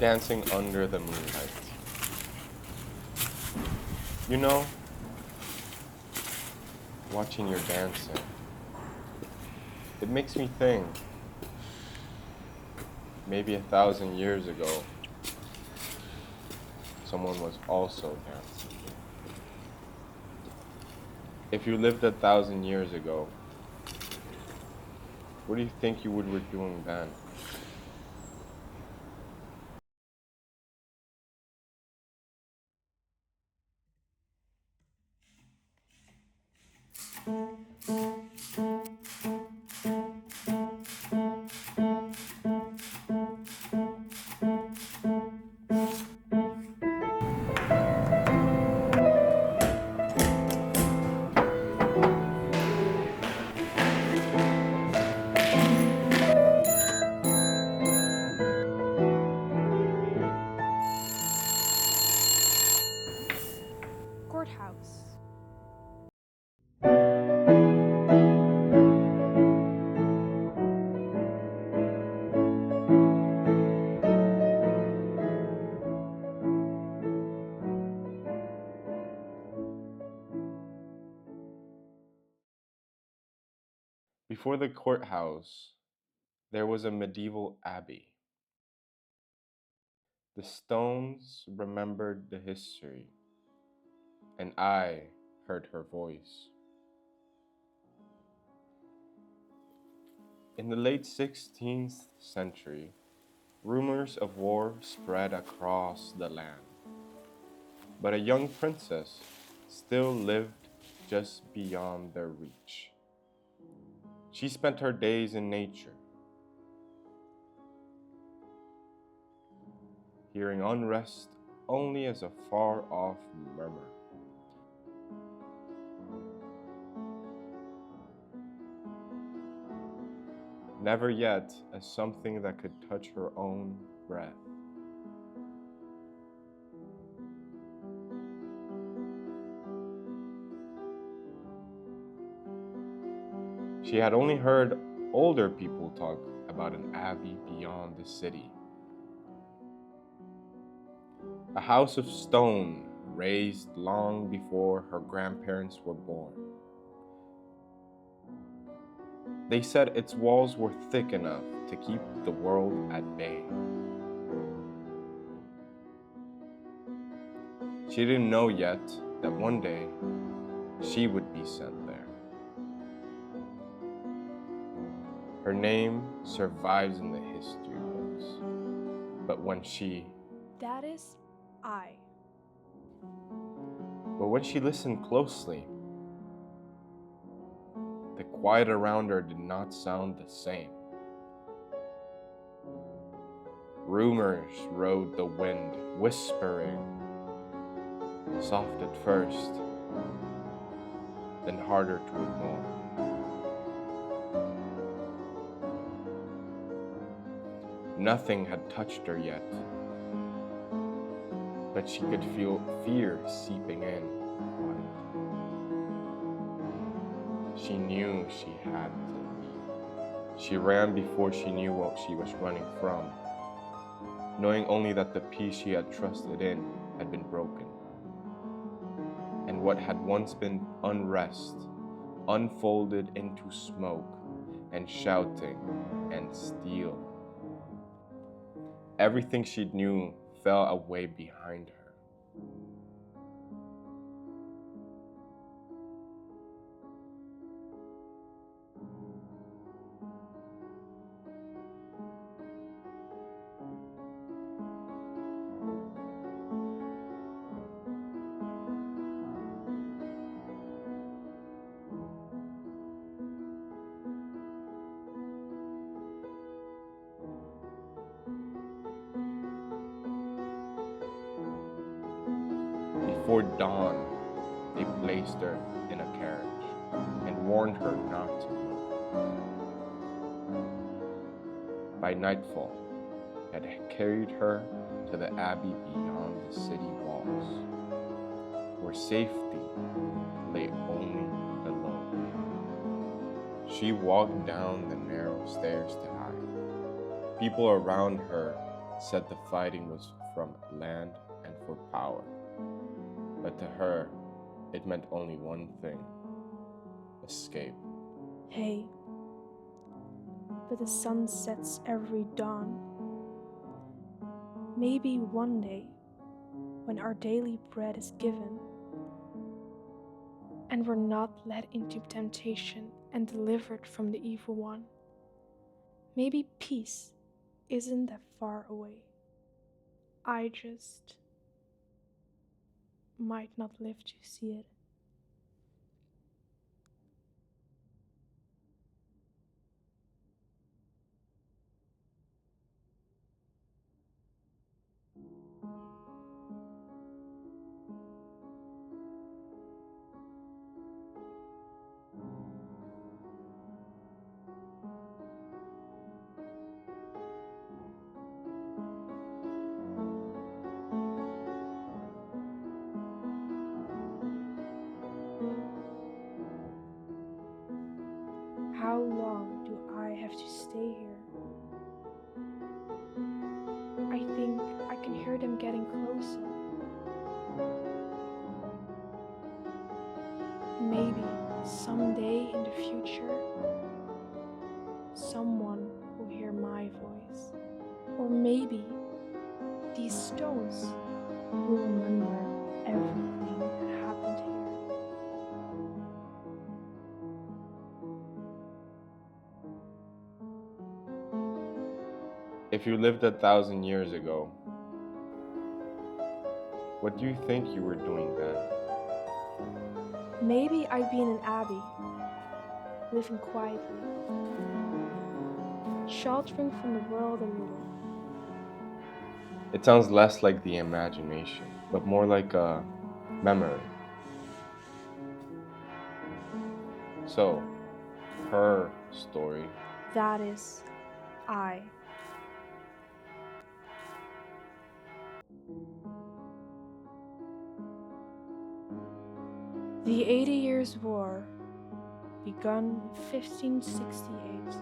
dancing under the moonlight. You know, watching your dancing, it makes me think, maybe 1,000 years ago, someone was also dancing. If you lived 1,000 years ago, what do you think you would be doing then? Courthouse. Before the courthouse, there was a medieval abbey. The stones remembered the history, and I heard her voice. In the late 16th century, rumors of war spread across the land, but a young princess still lived just beyond their reach. She spent her days in nature, hearing unrest only as a far-off murmur. Never yet as something that could touch her own breath. She had only heard older people talk about an abbey beyond the city. A house of stone raised long before her grandparents were born. They said its walls were thick enough to keep the world at bay. She didn't know yet that one day she would be sent there. Her name survives in the history books, but when she listened closely, the quiet around her did not sound the same. Rumors rode the wind, whispering, soft at first, then harder to ignore. Nothing had touched her yet, but she could feel fear seeping in. She knew she had to leave. She ran before she knew what she was running from, knowing only that the peace she had trusted in had been broken. And what had once been unrest unfolded into smoke and shouting and steel. Everything she knew fell away behind her. Before dawn, they placed her in a carriage and warned her not to move. By nightfall, it had carried her to the abbey beyond the city walls, where safety lay only below. She walked down the narrow stairs to hide. People around her said the fighting was from land and for power. But to her, it meant only one thing: escape. Hey, but the sun sets every dawn. Maybe one day, when our daily bread is given, and we're not led into temptation and delivered from the evil one, maybe peace isn't that far away. I just might not live to see it. How long do I have to stay here? I think I can hear them getting closer. Maybe someday in the future, someone will hear my voice. Or maybe these stones will remember everything that happened here. If you lived 1,000 years ago, what do you think you were doing then? Maybe I'd be in an abbey, living quietly, sheltering from the world a little. It sounds less like the imagination, but more like a memory. So, her story. That is, I. The 80 Years' War, begun in 1568,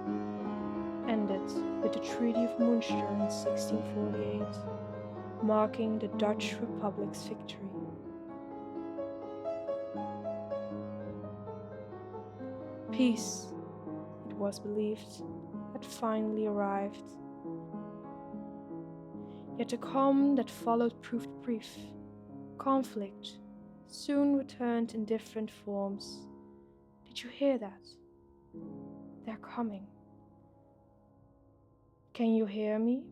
ended with the Treaty of Munster in 1648, marking the Dutch Republic's victory. Peace, it was believed, had finally arrived. Yet the calm that followed proved brief. Conflict soon returned in different forms. Did you hear that? They're coming. Can you hear me?